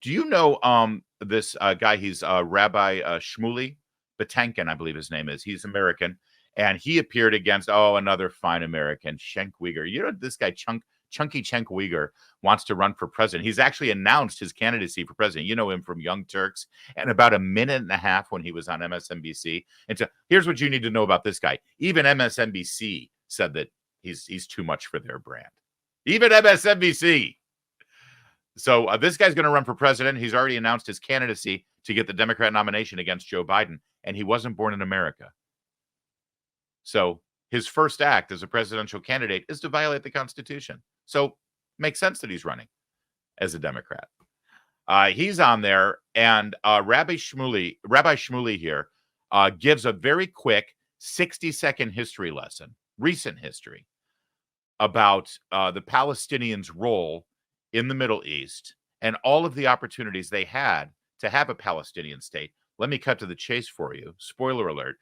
Do you know this guy? He's Rabbi Shmuley Batankin, I believe his name is. He's American, and he appeared against another fine American, Cenk Uygur. You know this guy, Chunky Cenk Uygur, wants to run for president. He's actually announced his candidacy for president. You know him from Young Turks, and about a minute and a half when he was on MSNBC. And so here's what you need to know about this guy. Even MSNBC said that he's too much for their brand. Even MSNBC. So this guy's going to run for president. He's already announced his candidacy to get the Democrat nomination against Joe Biden, and he wasn't born in America. So his first act as a presidential candidate is to violate the Constitution. So makes sense that he's running as a Democrat. He's on there, and Rabbi Shmuley here gives a very quick 60-second history lesson, recent history, about the Palestinians' role in the Middle East and all of the opportunities they had to have a Palestinian state. Let me cut to the chase for you. Spoiler alert.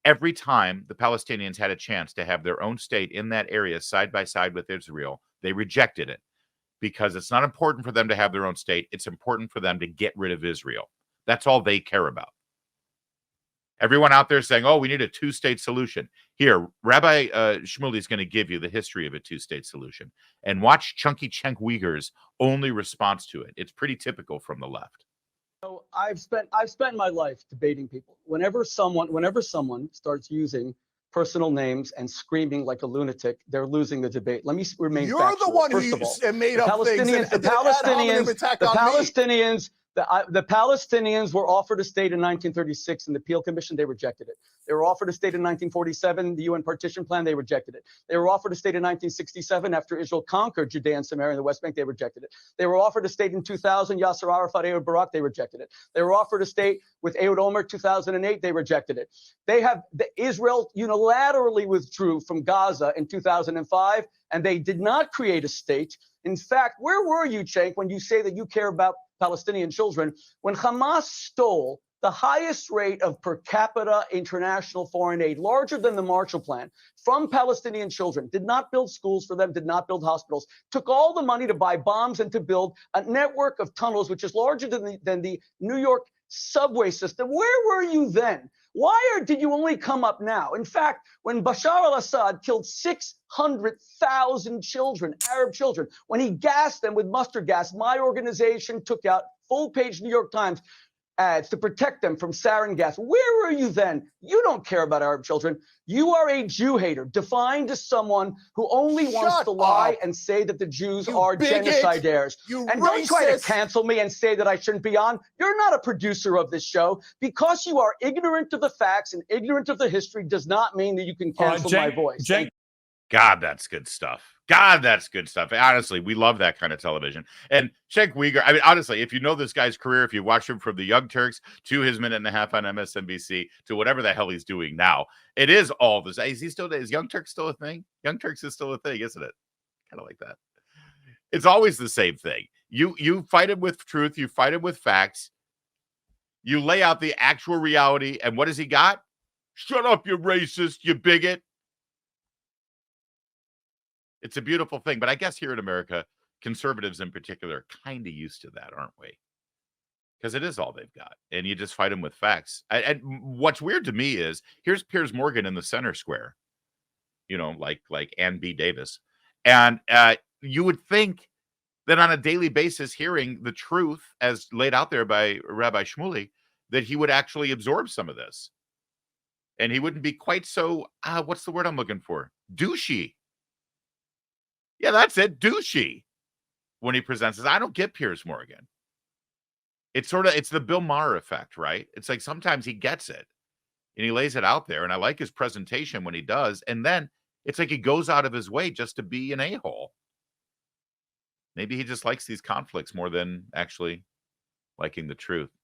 Every time the Palestinians had a chance to have their own state in that area side by side with Israel, they rejected it because it's not important for them to have their own state. It's important for them to get rid of Israel. That's all they care about. Everyone out there saying, oh, we need a two-state solution. Here, Rabbi Shmuley is going to give you the history of a two-state solution. And watch Chunky Cenk Uygur's only response to it. It's pretty typical from the left. So I've spent my life debating people. Whenever someone starts using personal names and screaming like a lunatic, they're losing the debate. Let me remain You're factual. the one First who of all, made up things. The Palestinians were offered a state in 1936 in the Peel Commission. They rejected it. They were offered a state in 1947, the UN Partition Plan. They rejected it. They were offered a state in 1967 after Israel conquered Judea and Samaria and the West Bank. They rejected it. They were offered a state in 2000, Yasser Arafat, Ehud Barak. They rejected it. They were offered a state with Ehud Olmert 2008. They rejected it. Israel unilaterally withdrew from Gaza in 2005, and they did not create a state. In fact, where were you, Cenk, when you say that you care about Palestinian children, when Hamas stole the highest rate of per capita international foreign aid, larger than the Marshall Plan, from Palestinian children, did not build schools for them, did not build hospitals, took all the money to buy bombs and to build a network of tunnels, which is larger than the New York subway system. Where were you then? Why did you only come up now? In fact, when Bashar al-Assad killed 600,000 children, Arab children, when he gassed them with mustard gas, my organization took out full-page New York Times ads to protect them from sarin gas. Where were you then? You don't care about Arab children. You are a Jew hater, defined as someone who only wants to lie and say that the Jews are genocidaires. And don't try to cancel me and say that I shouldn't be on. You're not a producer of this show. Because you are ignorant of the facts and ignorant of the history does not mean that you can cancel my voice. God, that's good stuff. God, that's good stuff. Honestly, we love that kind of television. And Cenk Uygur, I mean, honestly, if you know this guy's career, if you watch him from the Young Turks to his minute and a half on MSNBC to whatever the hell he's doing now, it is all this. Is Young Turks still a thing? Young Turks is still a thing, isn't it? Kind of like that. It's always the same thing. You fight him with truth. You fight him with facts. You lay out the actual reality. And what has he got? Shut up, you racist, you bigot. It's a beautiful thing, but I guess here in America, conservatives in particular are kind of used to that, aren't we? Because it is all they've got, and you just fight them with facts. And what's weird to me is here's Piers Morgan in the center square, like Ann B. Davis, and you would think that on a daily basis, hearing the truth as laid out there by Rabbi Shmuley, that he would actually absorb some of this, and he wouldn't be quite so what's the word I'm looking for? Douchey. Yeah, that's it. Douchey when he presents this. I don't get Piers Morgan. It's the Bill Maher effect, right? It's like sometimes he gets it and he lays it out there. And I like his presentation when he does. And then it's like he goes out of his way just to be an a-hole. Maybe he just likes these conflicts more than actually liking the truth.